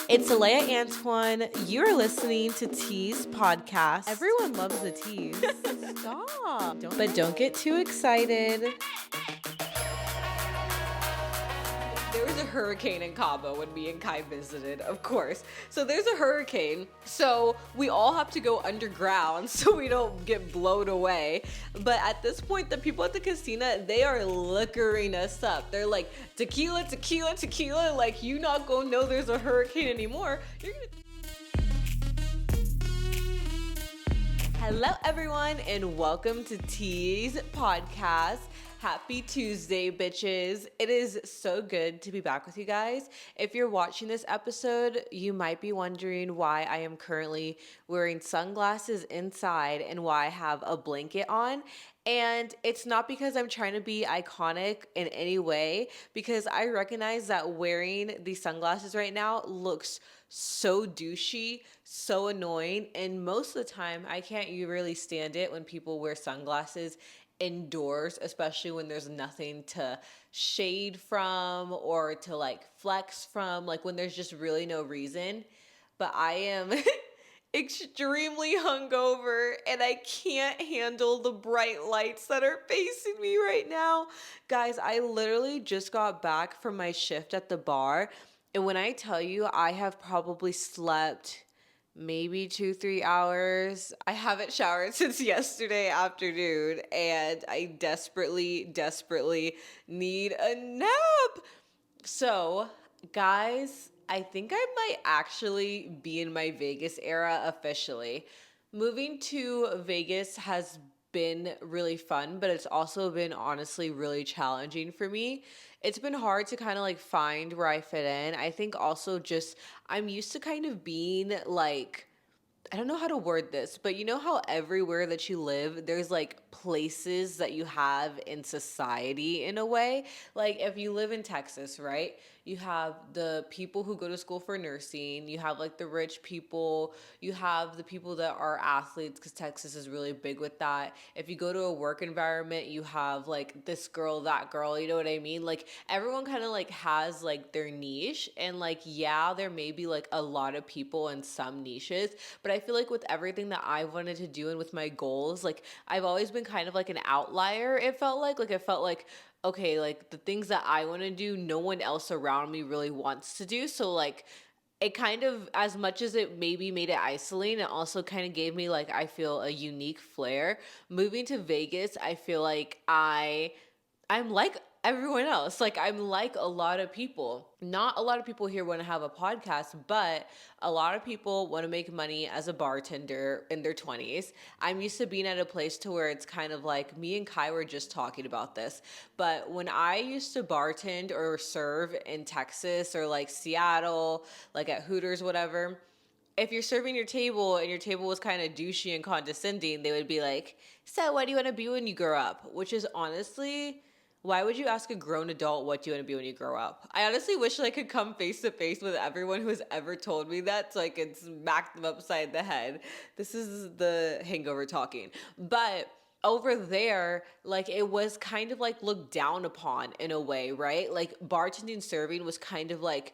It's Aleya Antoine. You're listening to Tease podcast. Everyone loves a tease. Stop. But don't get too excited. There was a hurricane in Cabo when me and Kai visited, of course. So there's a hurricane, so we all have to go underground so we don't get blown away. But at this point, the people at the casino, they are liquoring us up. They're like, tequila, tequila, tequila. Like, you not gonna know there's a hurricane anymore. You're gonna... Hello, everyone, and welcome to Tease podcast. Happy Tuesday, bitches. It is so good to be back with you guys. If you're watching this episode, you might be wondering why I am currently wearing sunglasses inside and why I have a blanket on. And it's not because I'm trying to be iconic in any way, because I recognize that wearing these sunglasses right now looks so douchey, so annoying, and most of the time I can't really stand it when people wear sunglasses indoors, especially when there's nothing to shade from or to like flex from, like when there's just really no reason. But I am extremely hungover and I can't handle the bright lights that are facing me right now. Guys, I literally just got back from my shift at the bar, and when I tell you I have probably slept maybe 2-3 hours. I haven't showered since yesterday afternoon and I desperately need a nap. So, guys, I think I might actually be in my Vegas era officially. Moving to Vegas has been really fun, but it's also been honestly really challenging for me. It's been hard to kind of like find where I fit in. I think also just I'm used to kind of being like, I don't know how to word this, but you know how everywhere that you live, there's like places that you have in society in a way? Like if you live in Texas, right? You have the people who go to school for nursing, you have like the rich people, you have the people that are athletes because Texas is really big with that. If you go to a work environment, you have like this girl, that girl, you know what I mean? Like everyone kind of like has like their niche, and like, yeah, there may be like a lot of people in some niches, but I feel like with everything that I wanted to do and with my goals, like I've always been kind of like an outlier. It felt like okay, like the things that I want to do, no one else around me really wants to do. So like it kind of, as much as it maybe made it isolating, it also kind of gave me like, I feel a unique flair. Moving to Vegas, I feel like I'm like everyone else. Like I'm like a lot of people. Not a lot of people here want to have a podcast, but a lot of people want to make money as a bartender in their 20s. I'm used to being at a place to where it's kind of like, me and Kai were just talking about this, but when I used to bartend or serve in Texas or like Seattle, like at Hooters, whatever, if you're serving your table and your table was kind of douchey and condescending, they would be like, so what do you want to be when you grow up? Which is honestly, why would you ask a grown adult what do you want to be when you grow up? I honestly wish I could come face to face with everyone who has ever told me that so I could smack them upside the head. This is the hangover talking. But over there, like it was kind of like looked down upon in a way, right? Like bartending, serving was kind of like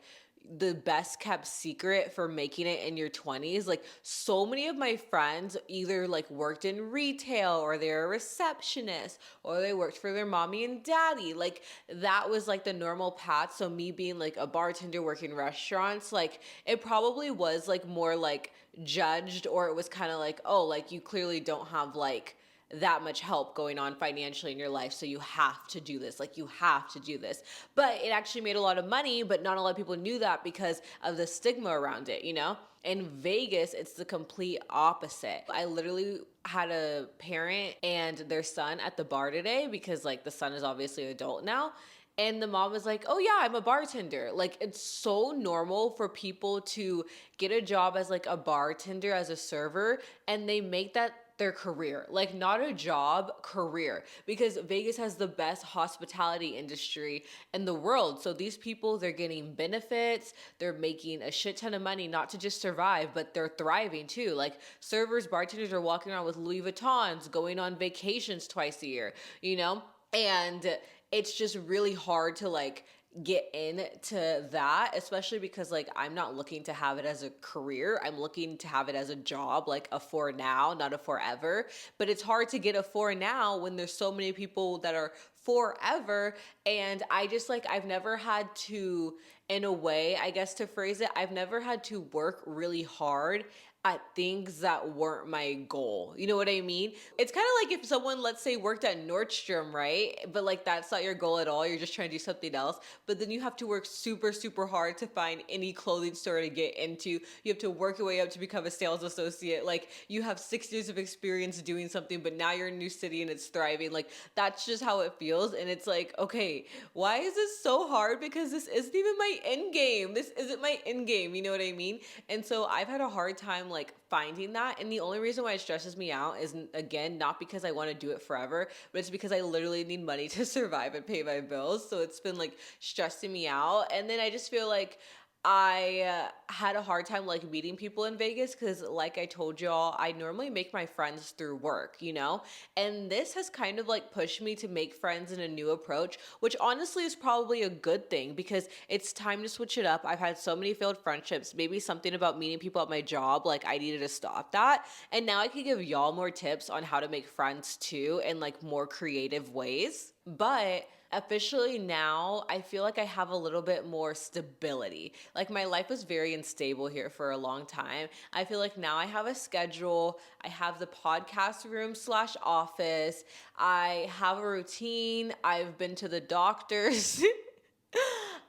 the best kept secret for making it in your 20s. Like so many of my friends either like worked in retail, or they're a receptionist, or they worked for their mommy and daddy. Like that was like the normal path. So me being like a bartender working restaurants, like it probably was like more like judged, or it was kind of like, oh, like you clearly don't have like that much help going on financially in your life, so you have to do this. Like you have to do this. But it actually made a lot of money, but not a lot of people knew that because of the stigma around it, you know? In Vegas, it's the complete opposite. I literally had a parent and their son at the bar today because like the son is obviously an adult now. And the mom was like, oh yeah, I'm a bartender. Like it's so normal for people to get a job as like a bartender, as a server, and they make that their career, like not a job, career, because Vegas has the best hospitality industry in the world. So these people, they're getting benefits, they're making a shit ton of money, not to just survive, but they're thriving too. Like servers, bartenders are walking around with Louis Vuittons, going on vacations twice a year, you know? And it's just really hard to like get into that, especially because like I'm not looking to have it as a career. I'm looking to have it as a job, like a for now, not a forever. But it's hard to get a for now when there's so many people that are forever. And I just like, I've never had to, in a way, I guess to phrase it, I've never had to work really hard at things that weren't my goal. You know what I mean? It's kind of like if someone, let's say, worked at Nordstrom, right? But like that's not your goal at all. You're just trying to do something else. But then you have to work super, super hard to find any clothing store to get into. You have to work your way up to become a sales associate. Like you have 6 years of experience doing something, but now you're in a new city and it's thriving. Like that's just how it feels. And it's like, okay, why is this so hard? Because this isn't even my end game. This isn't my end game. You know what I mean? And so I've had a hard time like finding that. And the only reason why it stresses me out is, again, not because I want to do it forever, but it's because I literally need money to survive and pay my bills. So it's been like stressing me out. And then I just feel like I had a hard time like meeting people in Vegas because, like I told y'all, I normally make my friends through work, you know? And this has kind of like pushed me to make friends in a new approach, which honestly is probably a good thing because it's time to switch it up. I've had so many failed friendships, maybe something about meeting people at my job, like I needed to stop that. And now I can give y'all more tips on how to make friends too in like more creative ways. But officially now I feel like I have a little bit more stability. Like my life was very unstable here for a long time. I feel like now I have a schedule. I have the podcast room slash office. I have a routine. I've been to the doctors.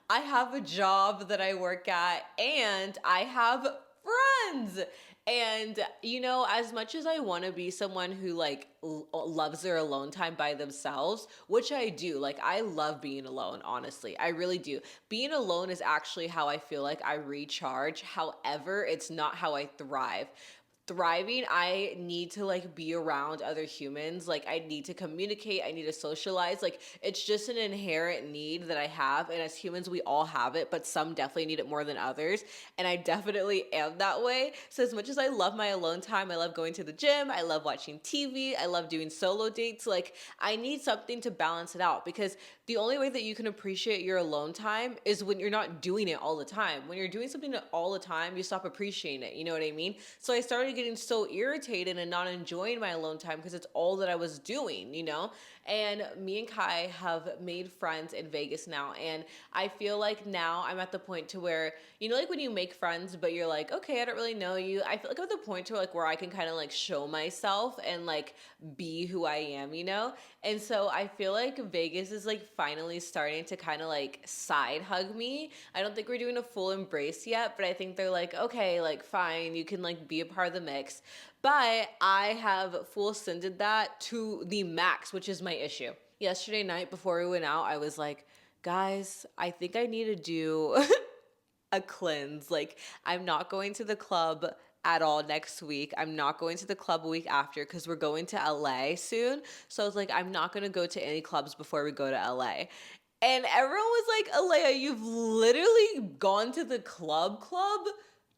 I have a job that I work at and I have friends. And, you know, as much as I want to be someone who like loves their alone time by themselves, which I do, like I love being alone, honestly. I really do. Being alone is actually how I feel like I recharge. However, it's not how I thrive. Thriving, I need to like be around other humans. Like I need to communicate, I need to socialize. Like it's just an inherent need that I have, and as humans we all have it, but some definitely need it more than others, and I definitely am that way. So as much as I love my alone time, I love going to the gym, I love watching TV, I love doing solo dates, like I need something to balance it out, because the only way that you can appreciate your alone time is when you're not doing it all the time. When you're doing something all the time, you stop appreciating it. You know what I mean? So I started getting so irritated and not enjoying my alone time because it's all that I was doing, you know? And me and Kai have made friends in Vegas now. And I feel like now I'm at the point to where, you know, like when you make friends, but you're like, okay, I don't really know you. I feel like I'm at the point to like where I can kind of like show myself and like be who I am, you know? And so I feel like Vegas is like finally starting to kind of like side hug me. I don't think we're doing a full embrace yet, but I think they're like, okay, like fine, you can like be a part of the mix. But I have full ascended that to the max, which is my issue. Yesterday night before we went out, I was like, guys, I think I need to do a cleanse. Like, I'm not going to the club at all next week. I'm not going to the club a week after because we're going to LA soon. So I was like, I'm not going to go to any clubs before we go to LA. And everyone was like, Aleya, you've literally gone to the club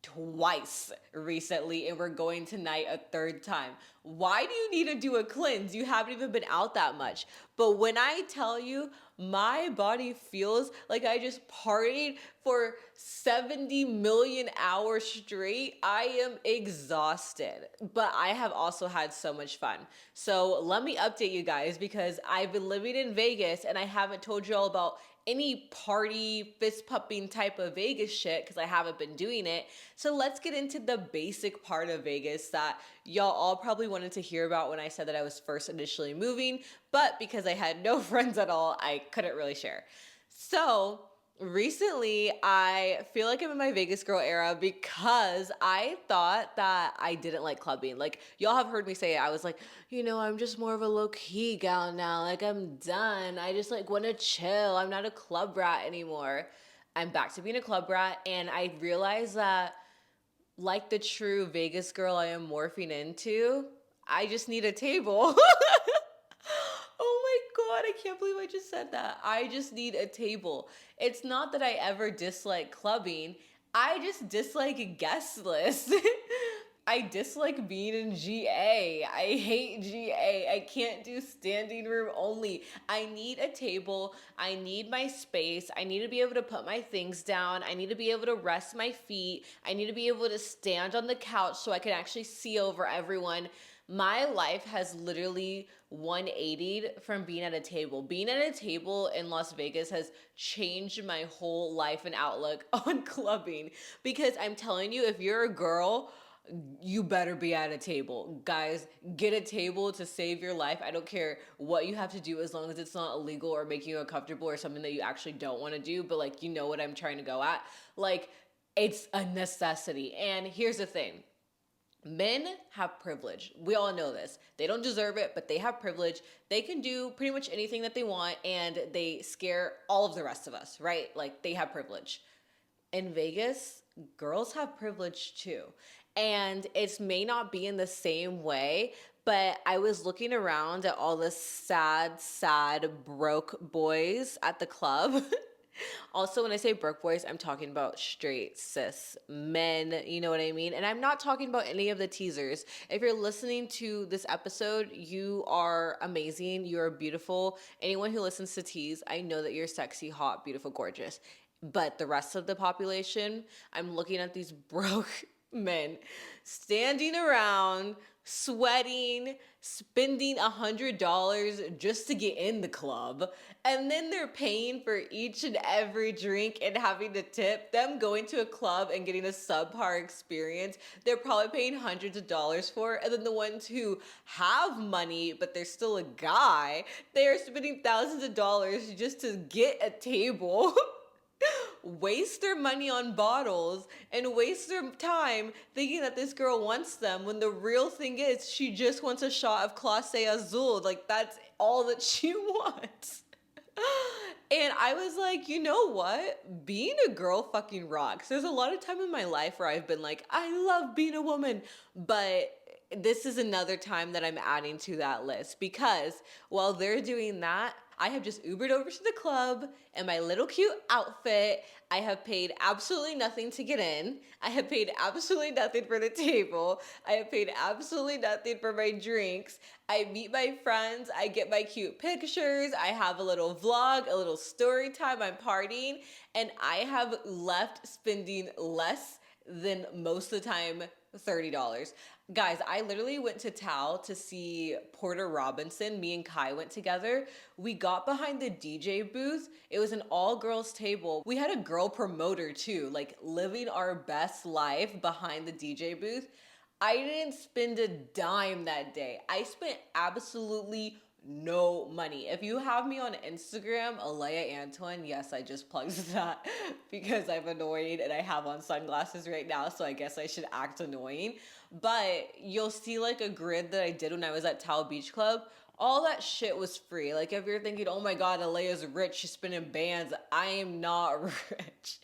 twice recently, and we're going tonight a third time. Why do you need to do a cleanse? You haven't even been out that much. But when I tell you, my body feels like I just partied for 70 million hours straight. I am exhausted, but I have also had so much fun. So let me update you guys, because I've been living in Vegas and I haven't told you all about any party fist pumping type of Vegas shit because I haven't been doing it. So let's get into the basic part of Vegas that y'all all probably wanted to hear about when I said that I was first initially moving, but because I had no friends at all, I couldn't really share. So recently, I feel like I'm in my Vegas girl era because I thought that I didn't like clubbing. Like, y'all have heard me say it. I was like, you know, I'm just more of a low-key gal now. Like, I'm done. I just, like, want to chill. I'm not a club rat anymore. I'm back to being a club rat, and I realized that, like the true Vegas girl I am morphing into, I just need a table. Oh my God, I can't believe I just said that. I just need a table. It's not that I ever dislike clubbing. I just dislike guest lists. I dislike being in GA. I hate GA. I can't do standing room only. I need a table. I need my space. I need to be able to put my things down. I need to be able to rest my feet. I need to be able to stand on the couch so I can actually see over everyone. My life has literally 180'd from being at a table. Being at a table in Las Vegas has changed my whole life and outlook on clubbing, because I'm telling you, if you're a girl, you better be at a table. Guys, get a table to save your life. I don't care what you have to do as long as it's not illegal or making you uncomfortable or something that you actually don't want to do, but like, you know what I'm trying to go at. Like, it's a necessity. And here's the thing. Men have privilege. We all know this. They don't deserve it, but they have privilege. They can do pretty much anything that they want, and they scare all of the rest of us, right? Like, they have privilege. In Vegas, girls have privilege too. And it may not be in the same way, but I was looking around at all the sad, broke boys at the club. Also, when I say broke boys, I'm talking about straight cis men, you know what I mean? And I'm not talking about any of the teasers. If you're listening to this episode, you are amazing. You're beautiful. Anyone who listens to Tease, I know that you're sexy, hot, beautiful, gorgeous. But the rest of the population, I'm looking at these broke men standing around, sweating, spending $100 just to get in the club, and then they're paying for each and every drink and having to tip. Them going to a club and getting a subpar experience, they're probably paying hundreds of dollars for. And then the ones who have money but they're still a guy, they are spending thousands of dollars just to get a table. Waste their money on bottles and waste their time thinking that this girl wants them, when the real thing is she just wants a shot of Clase Azul. Like, that's all that she wants. And I was like, you know what? Being a girl fucking rocks. There's a lot of time in my life where I've been like, I love being a woman, but this is another time that I'm adding to that list, because while they're doing that, I have just Ubered over to the club in my little cute outfit. I have paid absolutely nothing to get in. I have paid absolutely nothing for the table. I have paid absolutely nothing for my drinks. I meet my friends. I get my cute pictures. I have a little vlog, a little story time. I'm partying. And I have left spending less than most of the time, $30. Guys, I literally went to Tao to see Porter Robinson. Me and Kai went together. We got behind the DJ booth. It was an all-girls table. We had a girl promoter too, like living our best life behind the DJ booth. I didn't spend a dime that day. I spent absolutely no money. If you have me on Instagram, Aleya Antoine, yes, I just plugged that because I'm annoyed and I have on sunglasses right now, so I guess I should act annoying. But you'll see like a grid that I did when I was at Tao Beach Club. All that shit was free. Like, if you're thinking, oh my god, Aleya's rich, she's spinning bands, I am not rich.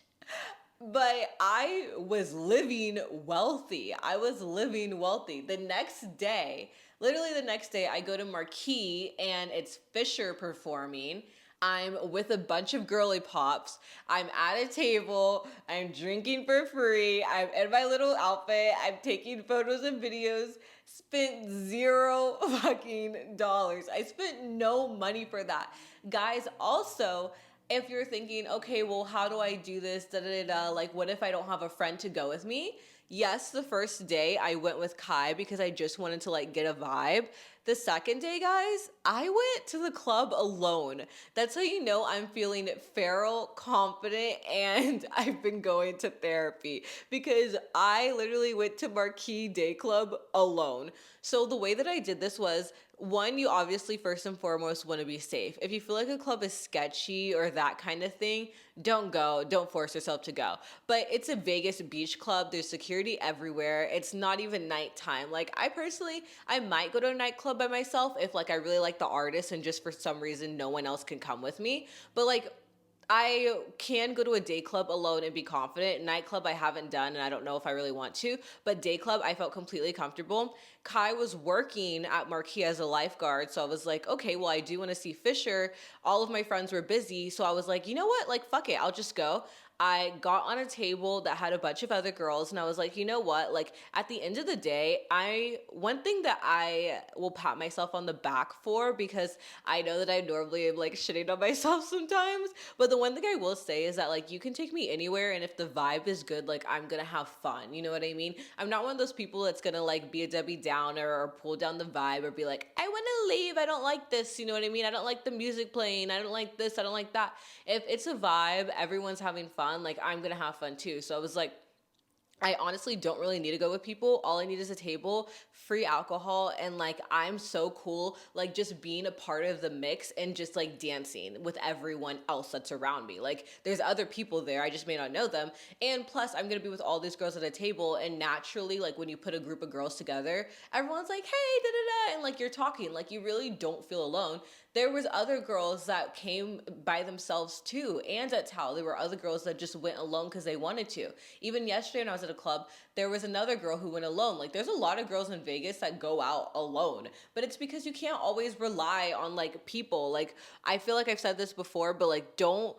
But I was living wealthy. I was living wealthy. The next day, literally the next day, I go to Marquee and it's Fisher performing. I'm with a bunch of girly pops. I'm at a table. I'm drinking for free. I'm in my little outfit. I'm taking photos and videos. Spent zero fucking dollars. I spent no money for that. Guys, also, if you're thinking, okay, well, how do I do this? Da, da, da, da. Like, what if I don't have a friend to go with me? Yes, the first day I went with Kai because I just wanted to like get a vibe. The second day, guys, I went to the club alone. That's how you know I'm feeling feral, confident, and I've been going to therapy, because I literally went to Marquee Day Club alone. So the way that I did this was, one, you obviously first and foremost want to be safe. If you feel like a club is sketchy or that kind of thing, don't go. Don't force yourself to go. But it's a Vegas beach club. There's security everywhere. It's not even nighttime. Like, I personally, I might go to a nightclub by myself if like I really like the artist and just for some reason no one else can come with me. But like, I can go to a day club alone and be confident. Nightclub I haven't done, and I don't know if I really want to. But day club, I felt completely comfortable. Kai was working at Marquee as a lifeguard, so I was like, okay, well, I do want to see Fisher. All of my friends were busy, so I was like, you know what? Like, fuck it, I'll just go. I got on a table that had a bunch of other girls, and I was like, you know what? Like, at the end of the day, one thing that I will pat myself on the back for, because I know that I normally am like shitting on myself sometimes, but the one thing I will say is that like you can take me anywhere, and if the vibe is good, like I'm gonna have fun. You know what I mean? I'm not one of those people that's gonna like be a Debbie Downer or pull down the vibe or be like, I wanna leave, I don't like this, you know what I mean? I don't like the music playing, I don't like this, I don't like that. If it's a vibe, everyone's having fun, like I'm gonna have fun too. So I was like, I honestly don't really need to go with people. All I need is a table, free alcohol, and like I'm so cool, like just being a part of the mix and just like dancing with everyone else that's around me. Like there's other people there, I just may not know them. And plus, I'm gonna be with all these girls at a table, and naturally, like when you put a group of girls together, everyone's like, hey, da da da, and like you're talking, like you really don't feel alone. There was other girls that came by themselves too, and at Tao, there were other girls that just went alone because they wanted to. Even yesterday when I was at a club, there was another girl who went alone. Like there's a lot of girls in Vegas that go out alone, but it's because you can't always rely on like people. Like I feel like I've said this before, but like don't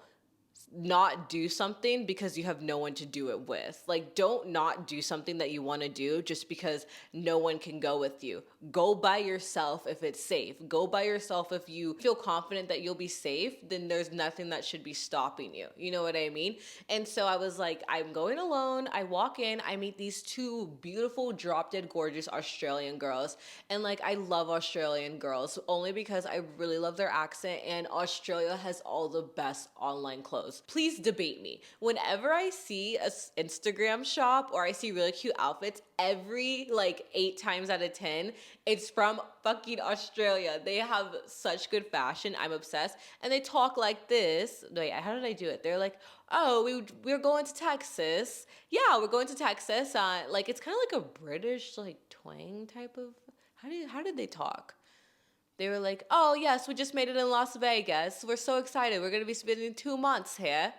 not do something because you have no one to do it with. Like, don't not do something that you want to do just because no one can go with you. Go by yourself if it's safe. Go by yourself if you feel confident that you'll be safe, then there's nothing that should be stopping you. You know what I mean? And so I was like, I'm going alone. I walk in, I meet these two beautiful, drop dead gorgeous Australian girls. And like, I love Australian girls only because I really love their accent, and Australia has all the best online clothes. Please debate me. Whenever I see a Instagram shop or I see really cute outfits, every like 8 times out of 10, it's from fucking Australia. They have such good fashion. I'm obsessed. And they talk like this. Wait, how did I do it? They're like, oh, we're going to Texas. Yeah, we're going to Texas. Like it's kind of like a British like twang type of. How did they talk? They were like, oh, yes, we just made it in Las Vegas. We're so excited. We're going to be spending 2 months here.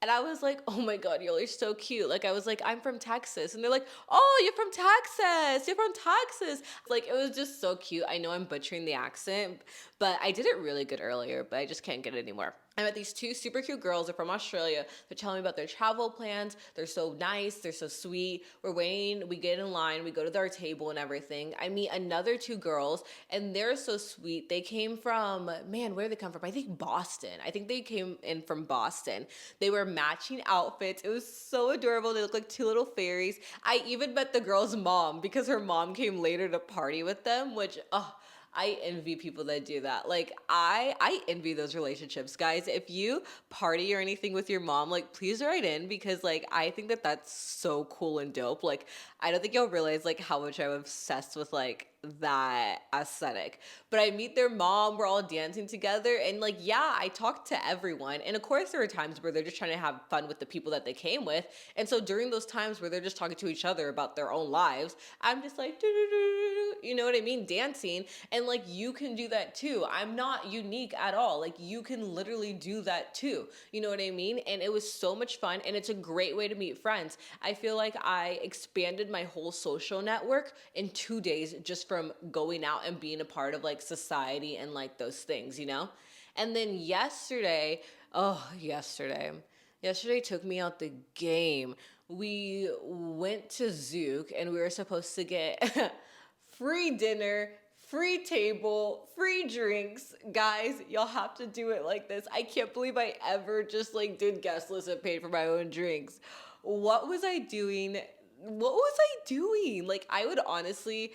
And I was like, oh my God, y'all are so cute. Like, I was like, I'm from Texas. And they're like, oh, you're from Texas. You're from Texas. Like, it was just so cute. I know I'm butchering the accent, but I did it really good earlier, but I just can't get it anymore. I met these two super cute girls. They're from Australia. They're telling me about their travel plans. They're so nice. They're so sweet. We're waiting. We get in line. We go to our table and everything. I meet another 2 girls, and they're so sweet. They came from, man, where did they come from? I think Boston. I think they came in from Boston. They were matching outfits. It was so adorable. They looked like 2 little fairies. I even met the girl's mom because her mom came later to party with them, which, I envy people that do that. Like I envy those relationships, guys. If you party or anything with your mom, like please write in, because like I think that that's so cool and dope. Like I don't think you'll realize like how much I'm obsessed with like that aesthetic. But I meet their mom, we're all dancing together, and like yeah, I talked to everyone. And of course there are times where they're just trying to have fun with the people that they came with. And so during those times where they're just talking to each other about their own lives, I'm just like you know what I mean, dancing. And like you can do that too. I'm not unique at all. Like you can literally do that too. You know what I mean? And it was so much fun, and it's a great way to meet friends. I feel like I expanded my whole social network in 2 days just from going out and being a part of like society and like those things, you know? And then yesterday took me out the game. We went to Zook and we were supposed to get free dinner, free table, free drinks. Guys, y'all have to do it like this. I can't believe I ever just like did guest list and paid for my own drinks. What was I doing? Like I would honestly,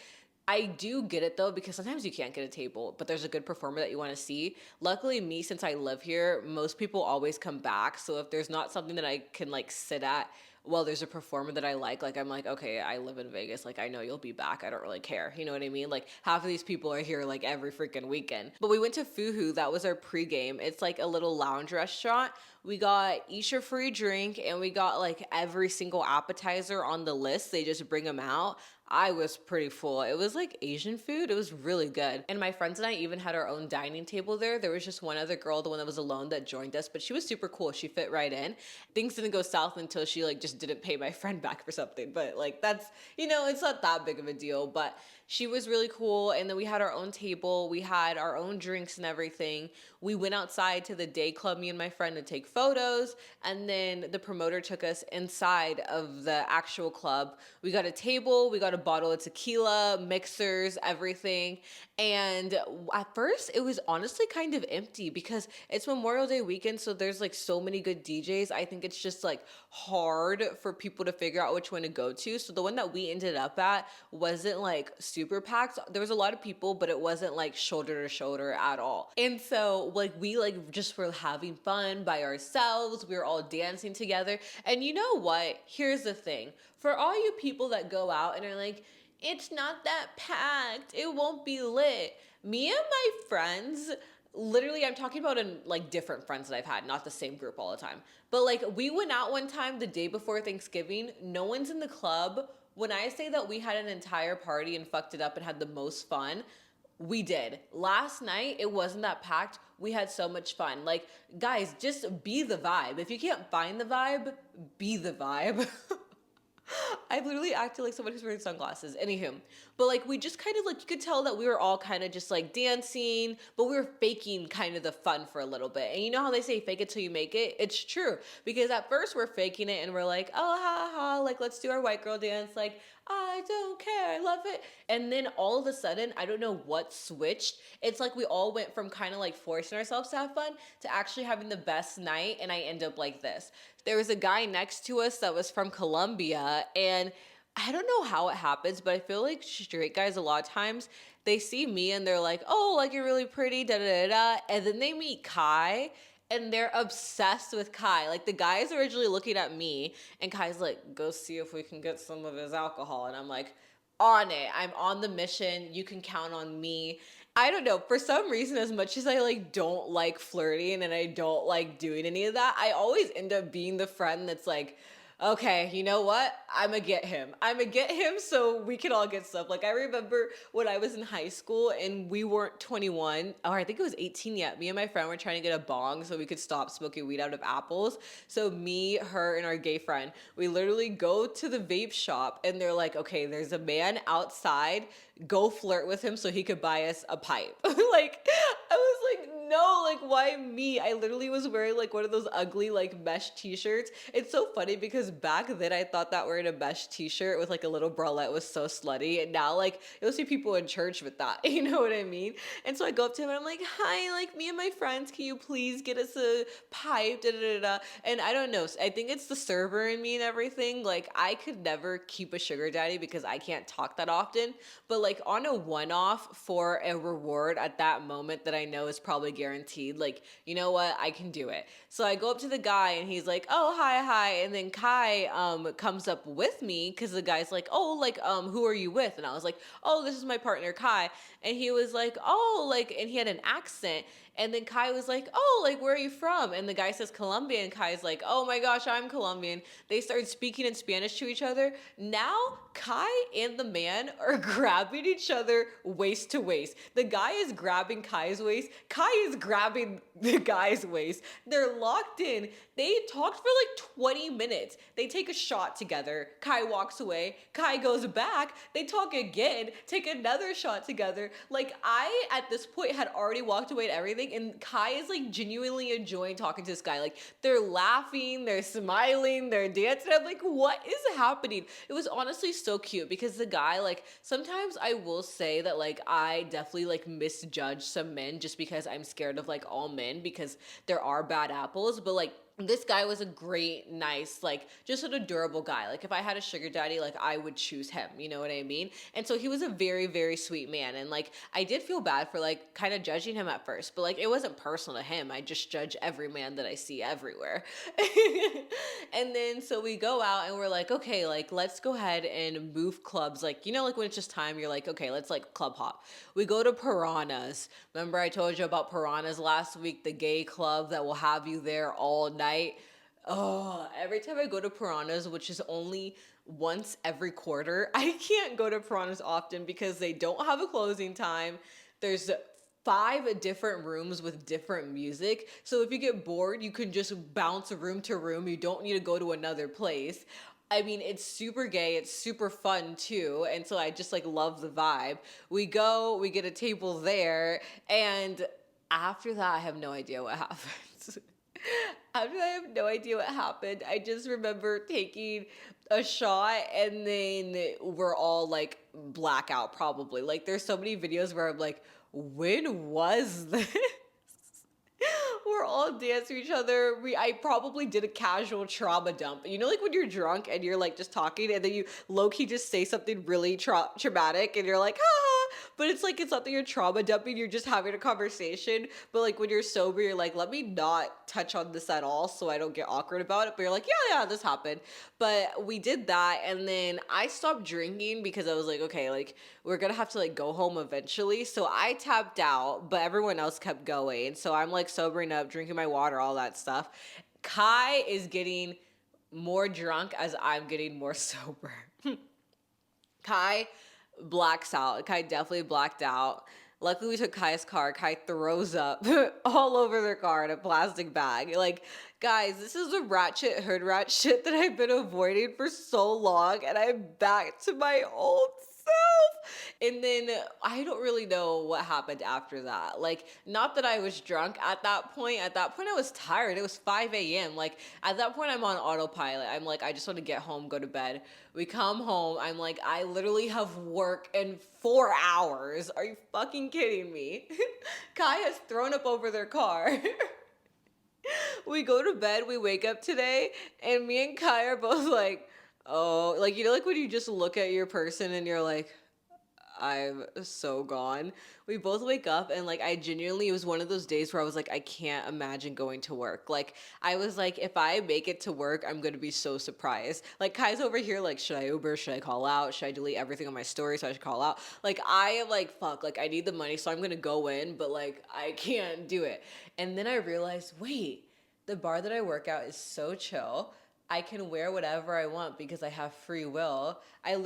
I do get it though, because sometimes you can't get a table, but there's a good performer that you want to see. Luckily me, since I live here, most people always come back. So if there's not something that I can like sit at, well, there's a performer that I like I'm like, okay, I live in Vegas. Like, I know you'll be back. I don't really care. You know what I mean? Like, half of these people are here, like, every freaking weekend. But we went to Fuhu. That was our pregame. It's, like, a little lounge restaurant. We got each a free drink, and we got, like, every single appetizer on the list. They just bring them out. I was pretty full. It was like Asian food. It was really good. And my friends and I even had our own dining table there. There was just one other girl, the one that was alone, that joined us, but she was super cool. She fit right in. Things didn't go south until she like just didn't pay my friend back for something. But like that's, you know, it's not that big of a deal. But she was really cool. And then we had our own table. We had our own drinks and everything. We went outside to the day club, me and my friend, to take photos. And then the promoter took us inside of the actual club. We got a table, we got a bottle of tequila, mixers, everything. And at first it was honestly kind of empty because it's Memorial Day weekend, so there's like so many good DJs. I think it's just like hard for people to figure out which one to go to. So the one that we ended up at wasn't like super packed. There was a lot of people, but it wasn't like shoulder to shoulder at all. And so like we like just were having fun by ourselves. We were all dancing together. And you know what? Here's the thing. For all you people that go out and are like, it's not that packed, it won't be lit. Me and my friends, literally, I'm talking about like different friends that I've had, not the same group all the time. But like we went out one time the day before Thanksgiving. No one's in the club. When I say that we had an entire party and fucked it up and had the most fun, we did. Last night, it wasn't that packed. We had so much fun. Like, guys, just be the vibe. If you can't find the vibe, be the vibe. I literally acted like someone who's wearing sunglasses. Anywho, but like we just kind of like, you could tell that we were all kind of just like dancing, but we were faking kind of the fun for a little bit. And you know how they say fake it till you make it? It's true. Because at first we're faking it and we're like, oh, ha, ha, like let's do our white girl dance. Like, I don't care, I love it. And then all of a sudden, I don't know what switched. It's like we all went from kind of like forcing ourselves to have fun to actually having the best night. And I end up like this. There was a guy next to us that was from Colombia, and I don't know how it happens, but I feel like straight guys a lot of times, they see me and they're like, oh, like you're really pretty, da da da da. And then they meet Kai and they're obsessed with Kai. Like the guy is originally looking at me and Kai's like, go see if we can get some of his alcohol. And I'm like, on it. I'm on the mission. You can count on me. I don't know. For some reason, as much as I like don't like flirting and I don't like doing any of that, I always end up being the friend that's like, okay, you know what? I'm gonna get him. I'm gonna get him so we can all get stuff. Like I remember when I was in high school and we weren't 21, or I think it was 18 yet. Me and my friend were trying to get a bong so we could stop smoking weed out of apples. So me, her, and our gay friend, we literally go to the vape shop and they're like, okay, there's a man outside. Go flirt with him so he could buy us a pipe. Like, I was like, no, like, why me? I literally was wearing like one of those ugly like mesh t-shirts. It's so funny because back then I thought that wearing a mesh t-shirt with like a little bralette was so slutty. And now like you'll see people in church with that. You know what I mean? And so I go up to him and I'm like, hi, like me and my friends, can you please get us a pipe? Da, da, da, da. And I don't know. I think it's the server in me and everything. Like I could never keep a sugar daddy because I can't talk that often. But like on a one-off for a reward at that moment that I know is probably guaranteed, like, you know what, I can do it. So I go up to the guy and he's like, oh, hi. And then Kai comes up with me because the guy's like, oh, like, who are you with? And I was like, oh, this is my partner, Kai. And he was like, oh, like, and he had an accent. And then Kai was like, oh, like, where are you from? And the guy says Colombia. And Kai's like, oh my gosh, I'm Colombian. They started speaking in Spanish to each other. Now Kai and the man are grabbing each other waist to waist. The guy is grabbing Kai's waist. Kai is grabbing the guy's waist. They're locked in. They talked for like 20 minutes. They take a shot together. Kai walks away. Kai goes back. They talk again, take another shot together. Like I, at this point, had already walked away to everything. And Kai is like genuinely enjoying talking to this guy. Like they're laughing, they're smiling, they're dancing. I'm like, what is happening? It was honestly so cute because the guy, like, sometimes I will say that like I definitely like misjudge some men just because I'm scared of like all men because there are bad apples. But like this guy was a great, nice, like just an adorable guy. Like if I had a sugar daddy, like I would choose him, you know what I mean? And so he was a very, very sweet man. And like, I did feel bad for like kind of judging him at first, but like, it wasn't personal to him. I just judge every man that I see everywhere. And then, so we go out and we're like, okay, like, let's go ahead and move clubs. Like, you know, like when it's just time, you're like, okay, let's like club hop. We go to Piranhas. Remember I told you about Piranhas last week, the gay club that will have you there all night. Oh, every time I go to Piranhas, which is only once every quarter, I can't go to Piranhas often because they don't have a closing time. There's 5 different rooms with different music. So if you get bored, you can just bounce room to room. You don't need to go to another place. I mean, it's super gay. It's super fun too. And so I just like love the vibe. We go, we get a table there. And after that, I have no idea what happens. After I have no idea what happened. I just remember taking a shot and then we're all like blackout probably. Like there's so many videos where I'm like, when was this? We're all dancing to each other. I probably did a casual trauma dump. You know, like when you're drunk and you're like just talking and then you low key just say something really traumatic and you're like, ah, but it's like it's something you're trauma dumping. You're just having a conversation. But like when you're sober, you're like, let me not touch on this at all so I don't get awkward about it. But you're like, yeah, this happened. But we did that. And then I stopped drinking because I was like, okay, like we're gonna have to like go home eventually. So I tapped out, but everyone else kept going. So I'm like sobering up, drinking my water, all that stuff. Kai is getting more drunk as I'm getting more sober. Kai blacks out. Kai definitely blacked out. Luckily, we took Kai's car. Kai throws up all over their car in a plastic bag. Like, guys, this is the ratchet hood rat shit that I've been avoiding for so long, and I'm back to my old self. And then I don't really know what happened after that. Like, not that I was drunk at that point. At that point, I was tired. It was 5 a.m. Like, at that point, I'm on autopilot. I'm like, I just want to get home, go to bed. We come home. I'm like, I literally have work in 4 hours. Are you fucking kidding me? Kai has thrown up over their car. We go to bed. We wake up today, and me and Kai are both like, oh, like, you know, like when you just look at your person and you're like, I'm so gone. We both wake up and like I genuinely, it was one of those days where I was like, I can't imagine going to work. Like I was like, if I make it to work, I'm gonna be so surprised. Like Kai's over here like, should I Uber? Should I call out? Should I delete everything on my story so I should call out? Like I am like, fuck, like I need the money, so I'm gonna go in, but like I can't do it. And then I realized, wait, the bar that I work at is so chill. I can wear whatever I want because I have free will. I'm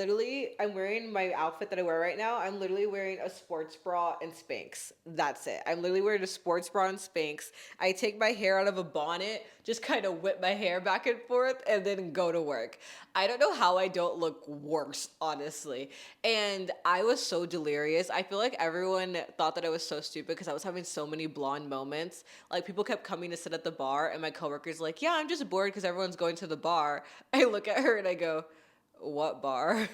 wearing my outfit that I wear right now. I'm literally wearing a sports bra and Spanx. That's it. I'm literally wearing a sports bra and Spanx. I take my hair out of a bonnet, just kind of whip my hair back and forth, and then go to work. I don't know how I don't look worse, honestly. And I was so delirious. I feel like everyone thought that I was so stupid because I was having so many blonde moments. Like people kept coming to sit at the bar, and my coworker's like, yeah, I'm just bored because everyone's going to the bar. I look at her and I go, what bar?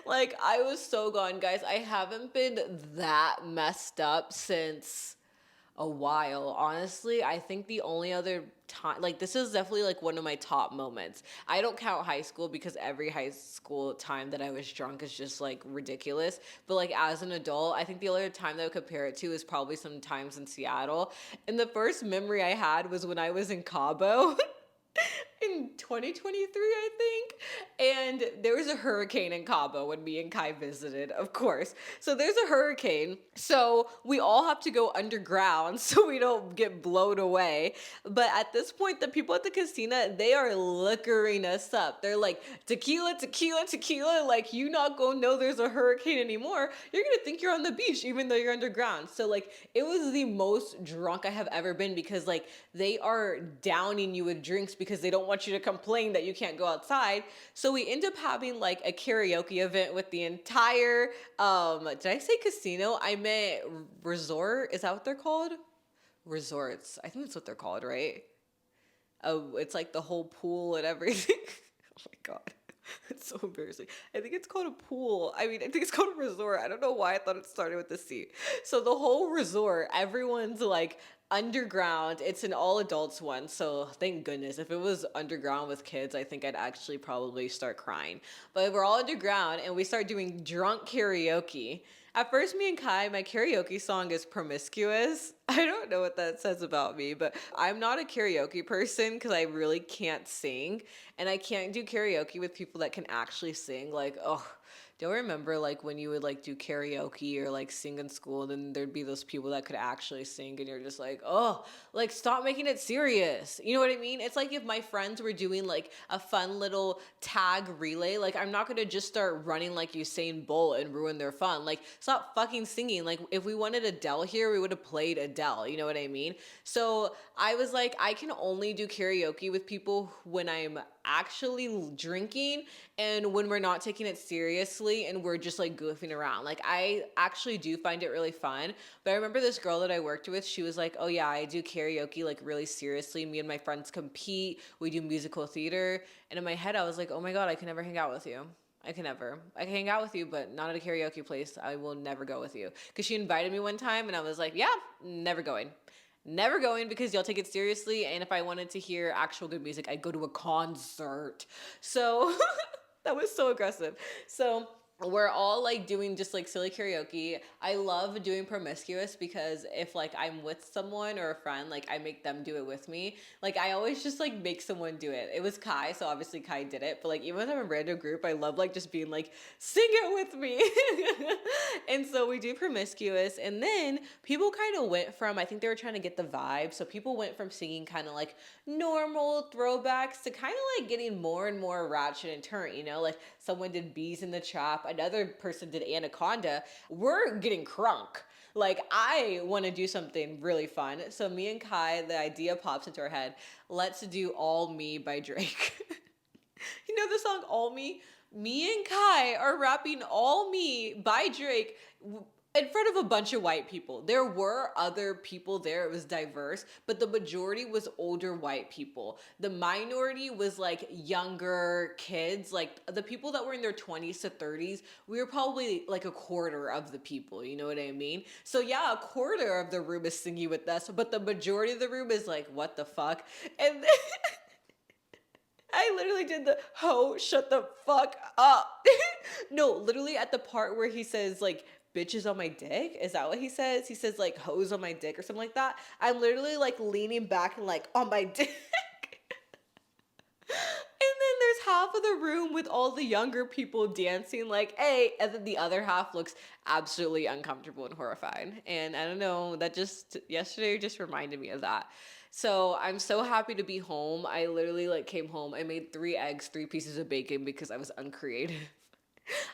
Like I was so gone, guys. I haven't been that messed up since a while. Honestly, I think the only other time, like this is definitely like one of my top moments. I don't count high school because every high school time that I was drunk is just like ridiculous. But like as an adult, I think the only time that I would compare it to is probably some times in Seattle. And the first memory I had was when I was in Cabo. In 2023, I think. And there was a hurricane in Cabo when me and Kai visited, of course. So there's a hurricane. So we all have to go underground so we don't get blown away. But at this point, the people at the casino, they are liquoring us up. They're like, tequila, tequila, tequila. Like, you not gonna know there's a hurricane anymore. You're gonna think you're on the beach, even though you're underground. So like, it was the most drunk I have ever been because like, they are downing you with drinks because they don't want you to complain that you can't go outside. So we end up having like a karaoke event with the entire did I say casino? I meant resort. Is that what they're called? Resorts. I think that's what they're called, right? Oh, it's like the whole pool and everything. Oh my god. It's so embarrassing. I think it's called a pool. I mean, I think it's called a resort. I don't know why I thought it started with the C. So the whole resort, everyone's like underground. It's an all adults one. So thank goodness. If it was underground with kids, I think I'd actually probably start crying. But we're all underground and we start doing drunk karaoke. At first, me and Kai, my karaoke song is Promiscuous. I don't know what that says about me, but I'm not a karaoke person because I really can't sing. And I can't do karaoke with people that can actually sing. Like, oh, don't remember like when you would like do karaoke or like sing in school, and then there'd be those people that could actually sing and you're just like, oh, like stop making it serious. You know what I mean? It's like if my friends were doing like a fun little tag relay, like I'm not gonna just start running like Usain Bolt and ruin their fun. Like stop fucking singing. Like, if we wanted Adele here, we would have played Adele. You know what I mean? So I was like, I can only do karaoke with people when I'm actually drinking and when we're not taking it seriously and we're just like goofing around. Like, I actually do find it really fun. But I remember this girl that I worked with, she was like, oh yeah, I do karaoke like really seriously. Me and my friends compete. We do musical theater. And in my head, I was like, oh my God, I can never hang out with you. I can never. I can hang out with you, but not at a karaoke place. I will never go with you. Because she invited me one time and I was like, yeah, never going. Never going because y'all take it seriously. And if I wanted to hear actual good music, I'd go to a concert. So that was so aggressive. So we're all like doing just like silly karaoke. I love doing promiscuous because if like I'm with someone or a friend, like I make them do it with me. Like I always just like make someone do it. It was Kai, so obviously Kai did it. But like even when I'm in a random group, I love like just being like, sing it with me. And so we do promiscuous. And then people kind of went from, I think they were trying to get the vibe. So people went from singing kind of like normal throwbacks to kind of like getting more and more ratchet and turnt, you know, like someone did Bees in the Trap, another person did Anaconda. We're getting crunk. Like, I want to do something really fun. So me and Kai, the idea pops into our head. Let's do All Me by Drake. You know the song All Me? Me and Kai are rapping All Me by Drake in front of a bunch of white people. There were other people there. It was diverse, but the majority was older white people. The minority was like younger kids, like the people that were in their 20s to 30s. We were probably like a quarter of the people, you know what I mean? So yeah, a quarter of the room is singing with us, but the majority of the room is like, what the fuck? And then I literally did the ho, shut the fuck up. No, literally at the part where he says like bitches on my dick. Is that what he says? He says like hoes on my dick or something like that. I'm literally like leaning back and like on my dick. And then there's half of the room with all the younger people dancing like, hey, and then the other half looks absolutely uncomfortable and horrified. And I don't know, that just yesterday just reminded me of that. So I'm so happy to be home. I literally like came home. I made 3 eggs, 3 pieces of bacon because I was uncreative.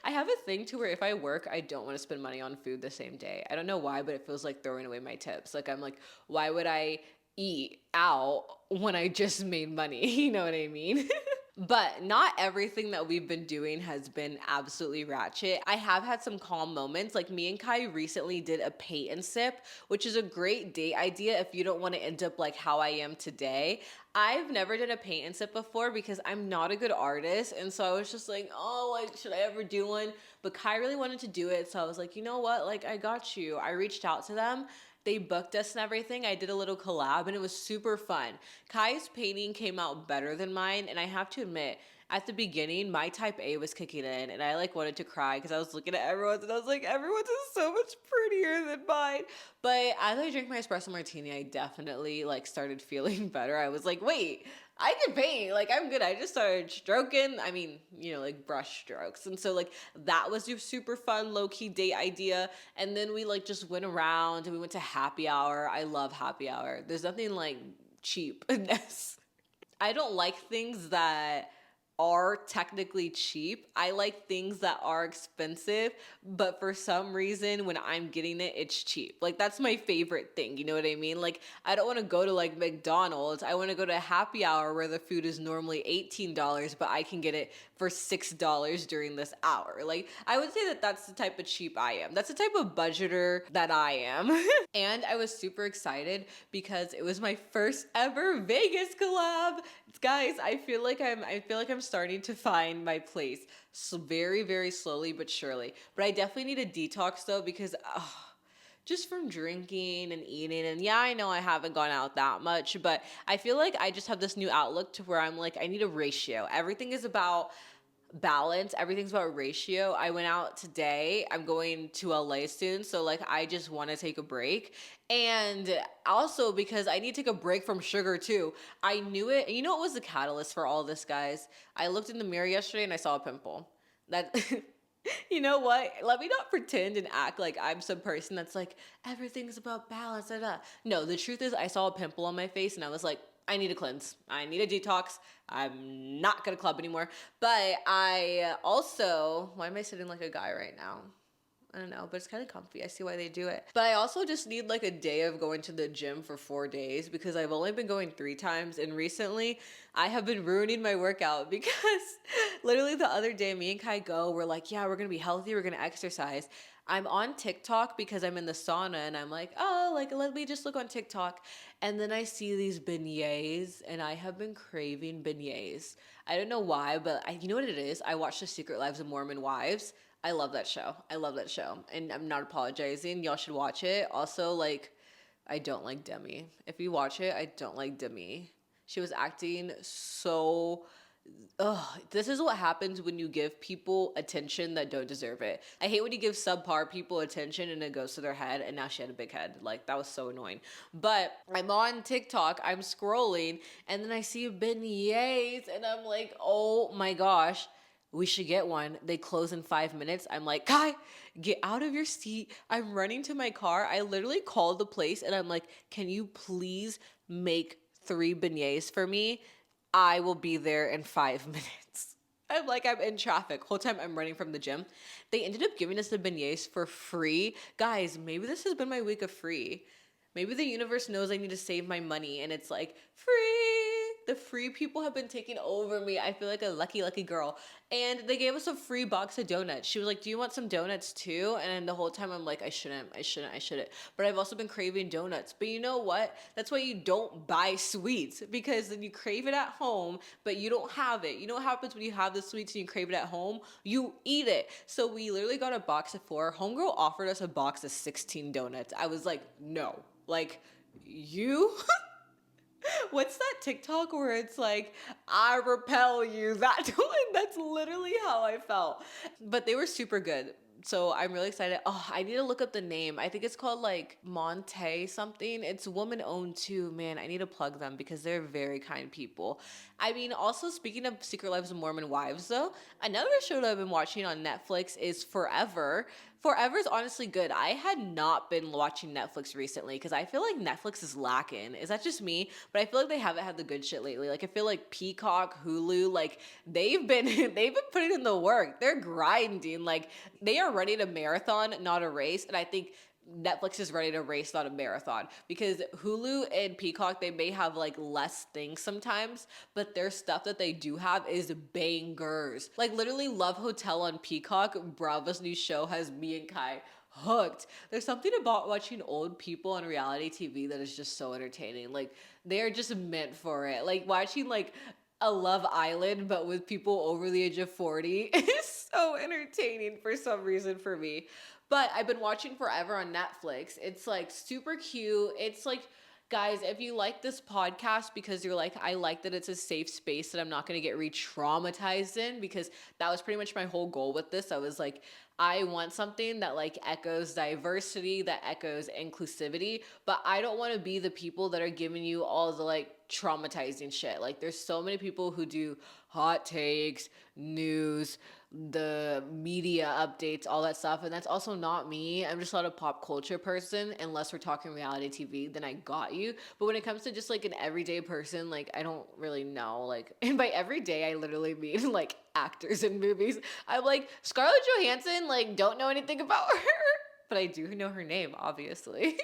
I have a thing to where if I work, I don't want to spend money on food the same day. I don't know why, but it feels like throwing away my tips. Like I'm like, why would I eat out when I just made money? You know what I mean? But not everything that we've been doing has been absolutely ratchet. I have had some calm moments. Like me and Kai recently did a paint and sip, which is a great date idea if you don't want to end up like how I am today. I've never done a paint and sip before because I'm not a good artist. And so I was just like, oh, like, should I ever do one? But Kai really wanted to do it. So I was like, you know what? Like, I got you. I reached out to them. They booked us and everything. I did a little collab and it was super fun. Kai's painting came out better than mine. And I have to admit, at the beginning, my type A was kicking in and I like wanted to cry because I was looking at everyone's and I was like, everyone's is so much prettier than mine. But as I drank my espresso martini, I definitely like started feeling better. I was like, wait, I can paint. Like, I'm good. I just started stroking. I mean, you know, like brush strokes. And so, like, that was a super fun, low key date idea. And then we, like, just went around and we went to happy hour. I love happy hour. There's nothing like cheapness. I don't like things that are technically cheap. I like things that are expensive, but for some reason when I'm getting it, it's cheap. Like that's my favorite thing, you know what I mean? Like I don't want to go to like McDonald's. I want to go to happy hour where the food is normally $18, but I can get it for $6 during this hour. Like I would say that that's the type of cheap I am. That's the type of budgeter that I am. And I was super excited because it was my first ever Vegas collab. Guys, I feel like I'm starting to find my place. So very, very slowly but surely. But I definitely need a detox though because just from drinking and eating, and yeah, I know I haven't gone out that much, but I feel like I just have this new outlook to where I'm like, I need a ratio. Everything is about balance. Everything's about ratio. I went out today. I'm going to LA soon. So like I just want to take a break. And also because I need to take a break from sugar too. I knew it. And you know what was the catalyst for all this, guys? I looked in the mirror yesterday and I saw a pimple. That you know what? Let me not pretend and act like I'm some person that's like everything's about balance. Da, da. No, the truth is I saw a pimple on my face and I was like, I need a cleanse. I need a detox. I'm not gonna club anymore. But I also, why am I sitting like a guy right now? I don't know, but it's kind of comfy. I see why they do it. But I also just need like a day of going to the gym for 4 days because I've only been going 3 times. And recently I have been ruining my workout because literally the other day, me and Kai we're like, yeah, we're going to be healthy. We're going to exercise. I'm on TikTok because I'm in the sauna and I'm like, oh, like, let me just look on TikTok. And then I see these beignets and I have been craving beignets. I don't know why, but you know what it is? I watched The Secret Lives of Mormon Wives. I love that show. I love that show. And I'm not apologizing. Y'all should watch it. Also, like, I don't like Demi. If you watch it, I don't like Demi. She was acting so. Ugh, this is what happens when you give people attention that don't deserve it. I hate when you give subpar people attention and it goes to their head, and now she had a big head. Like, that was so annoying. But I'm on TikTok, I'm scrolling, and then I see beignets, and I'm like, oh my gosh. We should get one. They close in 5 minutes. I'm like, Kai, get out of your seat. I'm running to my car. I literally called the place and I'm like, can you please make 3 beignets for me? I will be there in 5 minutes. I'm like, I'm in traffic. Whole time I'm running from the gym. They ended up giving us the beignets for free. Guys, maybe this has been my week of free. Maybe the universe knows I need to save my money and it's like, free. The free people have been taking over me. I feel like a lucky, lucky girl. And they gave us a free box of donuts. She was like, do you want some donuts too? And the whole time I'm like, I shouldn't. But I've also been craving donuts. But you know what? That's why you don't buy sweets because then you crave it at home, but you don't have it. You know what happens when you have the sweets and you crave it at home? You eat it. So we literally got a box of 4. Homegirl offered us a box of 16 donuts. I was like, no. Like, you? What's that TikTok where it's like, I repel you? That one, that's literally how I felt. But they were super good. So I'm really excited. Oh, I need to look up the name. I think it's called like Monte something. It's woman owned too. Man, I need to plug them because they're very kind people. I mean, also speaking of Secret Lives of Mormon Wives though, another show that I've been watching on Netflix is Forever. Forever is honestly good. I had not been watching Netflix recently because I feel like Netflix is lacking. Is that just me? But I feel like they haven't had the good shit lately. Like I feel like Peacock, Hulu, like they've been they've been putting in the work. They're grinding. Like they are ready to marathon, not a race. And I think Netflix is ready to race, not a marathon. Because Hulu and Peacock, they may have like less things sometimes, but their stuff that they do have is bangers. Like literally Love Hotel on Peacock, Bravo's new show, has me and Kai hooked. There's something about watching old people on reality TV that is just so entertaining. Like they're just meant for it. Like watching like a Love Island, but with people over the age of 40 is so entertaining for some reason for me. But I've been watching Forever on Netflix. It's like super cute. It's like, guys, if you like this podcast because you're like, I like that it's a safe space that I'm not going to get re-traumatized in, because that was pretty much my whole goal with this. I was like, I want something that like echoes diversity, that echoes inclusivity, but I don't want to be the people that are giving you all the like traumatizing shit. Like there's so many people who do hot takes, news, the media updates, all that stuff. And that's also not me. I'm just not a pop culture person unless we're talking reality TV, then I got you. But when it comes to just like an everyday person, like I don't really know. Like, and by everyday, I literally mean like actors in movies. I'm like, Scarlett Johansson, like don't know anything about her. But I do know her name, obviously.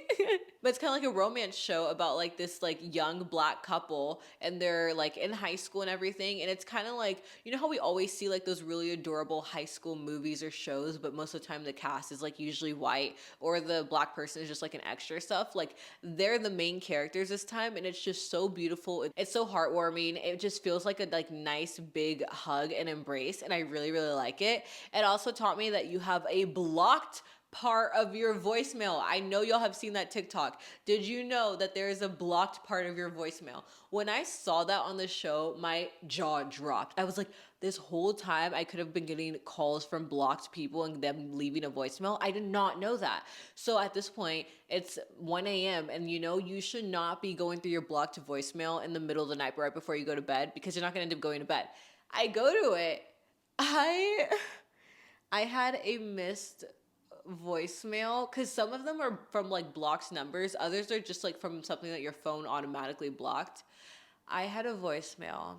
But it's kind of like a romance show about like this like young black couple and they're like in high school and everything. And it's kind of like, you know how we always see like those really adorable high school movies or shows, but most of the time the cast is like usually white or the black person is just like an extra stuff. Like they're the main characters this time and it's just so beautiful. It's so heartwarming. It just feels like a like nice big hug and embrace. And I really, really like it. It also taught me that you have a blocked part of your voicemail. I know y'all have seen that TikTok. Did you know that there is a blocked part of your voicemail? When I saw that on the show, my jaw dropped. I was like, this whole time I could have been getting calls from blocked people and them leaving a voicemail. I did not know that. So at this point, it's 1 a.m. and you know you should not be going through your blocked voicemail in the middle of the night right before you go to bed because you're not going to end up going to bed. I go to it. I had a missed voicemail because some of them are from like blocked numbers, others are just like from something that your phone automatically blocked. I had a voicemail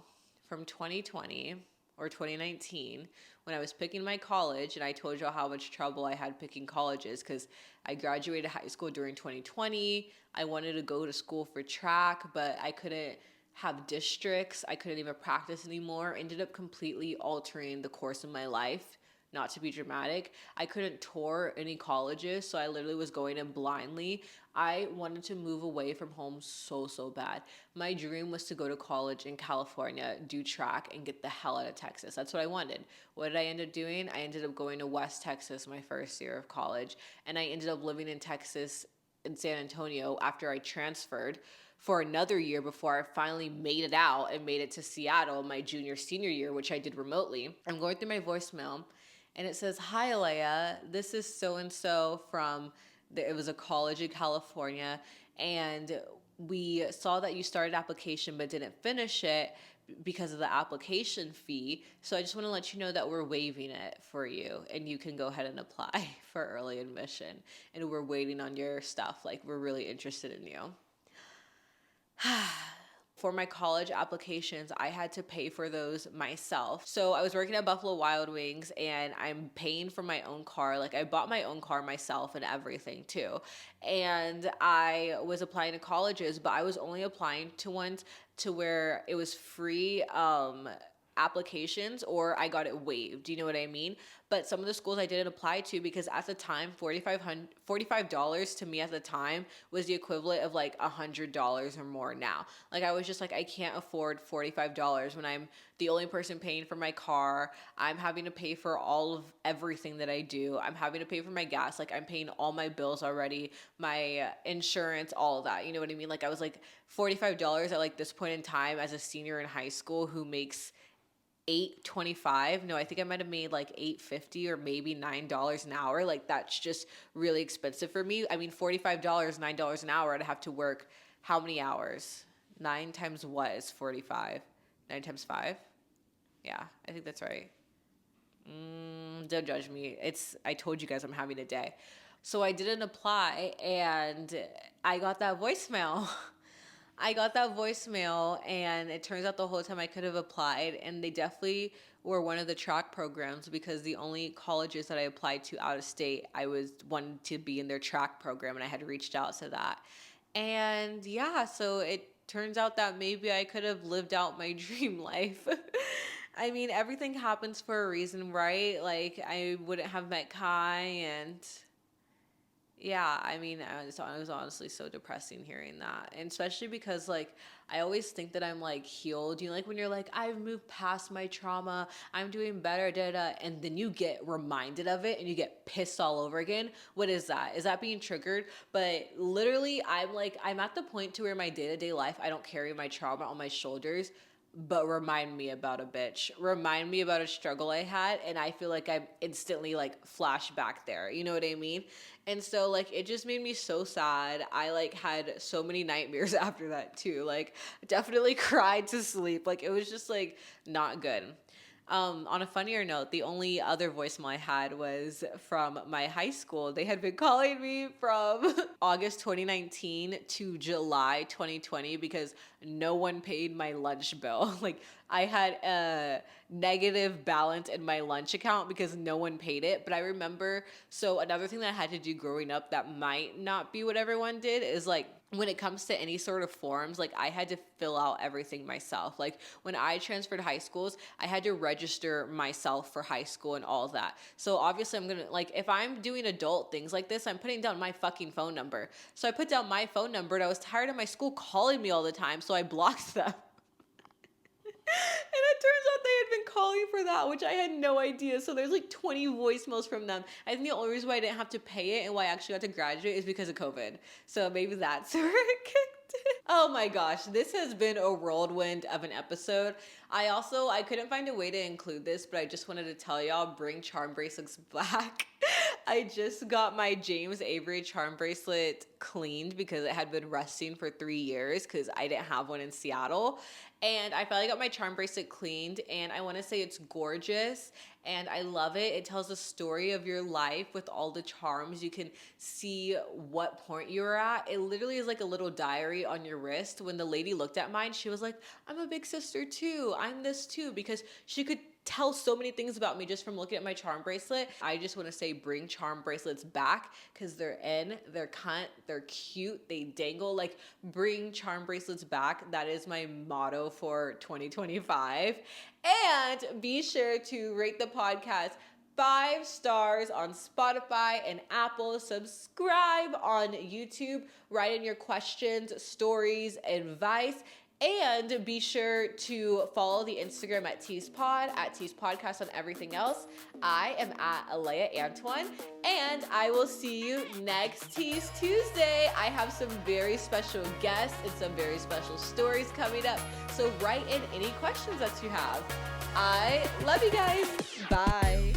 from 2020 or 2019 when I was picking my college, and I told y'all how much trouble I had picking colleges because I graduated high school during 2020. I wanted to go to school for track, but I couldn't have districts. I couldn't even practice anymore. Ended up completely altering the course of my life. Not to be dramatic, I couldn't tour any colleges, so I literally was going in blindly. I wanted to move away from home so bad. My dream was to go to college in California, do track, and get the hell out of Texas. That's what I wanted. What did I end up doing? I ended up going to West Texas my first year of college, and I ended up living in Texas, in San Antonio, after I transferred for another year before I finally made it out and made it to Seattle my junior senior year, which I did remotely. I'm going through my voicemail, and it says, "Hi, Aleya. This is so and so from it was a college in California, and we saw that you started application but didn't finish it because of the application fee. So I just want to let you know that we're waiving it for you, and you can go ahead and apply for early admission. And we're waiting on your stuff. Like, we're really interested in you." For my college applications, I had to pay for those myself. So I was working at Buffalo Wild Wings, and I'm paying for my own car. Like, I bought my own car myself and everything too. And I was applying to colleges, but I was only applying to ones to where it was free applications, or I got it waived. Do you know what I mean? But some of the schools I didn't apply to because at the time, $45 to me at the time was the equivalent of like $100 or more now. Like, I was just like, I can't afford $45 when I'm the only person paying for my car. I'm having to pay for all of everything that I do. I'm having to pay for my gas. Like, I'm paying all my bills already, my insurance, all of that. You know what I mean? Like, I was like, $45 at like this point in time as a senior in high school who makes $8.25. No, I think I might have made like $8.50 or maybe $9 an hour. Like, that's just really expensive for me. I mean, $45, $9 an hour, I'd have to work how many hours? 9 times what is 45? 9 times 5? Yeah, I think that's right. Don't judge me. I told you guys I'm having a day. So I didn't apply, and I got that voicemail. I got that voicemail, and it turns out the whole time I could have applied, and they definitely were one of the track programs because the only colleges that I applied to out of state, I was wanted to be in their track program, and I had reached out to that. And yeah, so it turns out that maybe I could have lived out my dream life. I mean, everything happens for a reason, right? Like, I wouldn't have met Kai, and yeah, I mean, it was honestly so depressing hearing that. And especially because, like, I always think that I'm, like, healed. You know, like, when you're like, I've moved past my trauma, I'm doing better, and then you get reminded of it and you get pissed all over again. What is that? Is that being triggered? But literally, I'm at the point to where my day-to-day life, I don't carry my trauma on my shoulders, but remind me about a bitch. Remind me about a struggle I had, and I feel like I'm instantly like flash back there. You know what I mean? And so like it just made me so sad. I like had so many nightmares after that too. Like, definitely cried to sleep. Like, it was just like not good. On a funnier note, the only other voicemail I had was from my high school. They had been calling me from August 2019 to July 2020 because no one paid my lunch bill. Like, I had a negative balance in my lunch account because no one paid it. But I remember, so another thing that I had to do growing up that might not be what everyone did is like, when it comes to any sort of forms, like, I had to fill out everything myself. Like, when I transferred high schools, I had to register myself for high school and all that. So obviously I'm gonna, like, if I'm doing adult things like this, I'm putting down my fucking phone number. So I put down my phone number, and I was tired of my school calling me all the time, so I blocked them. And it turns out they had been calling for that, which I had no idea. So there's like 20 voicemails from them. I think the only reason why I didn't have to pay it and why I actually got to graduate is because of COVID. So maybe that's where it kicked in. Oh my gosh, this has been a whirlwind of an episode. I couldn't find a way to include this, but I just wanted to tell y'all, bring charm bracelets back. I just got my James Avery charm bracelet cleaned because it had been rusting for 3 years because I didn't have one in Seattle. And I finally got my charm bracelet cleaned, and I want to say it's gorgeous, and I love it. It tells a story of your life with all the charms. You can see what point you're at. It literally is like a little diary on your wrist. When the lady looked at mine, she was like, I'm a big sister too. I'm this too, because she could tell so many things about me just from looking at my charm bracelet. I just want to say bring charm bracelets back because they're in, they're cunt, they're cute, they dangle. Like, bring charm bracelets back. That is my motto for 2025. And be sure to rate the podcast 5 stars on Spotify and Apple. Subscribe on YouTube. Write in your questions, stories, advice. And be sure to follow the Instagram at Tease Pod, at Tease Podcast on everything else. I am at Aleya Antoine, and I will see you next Tease Tuesday. I have some very special guests and some very special stories coming up. So write in any questions that you have. I love you guys. Bye.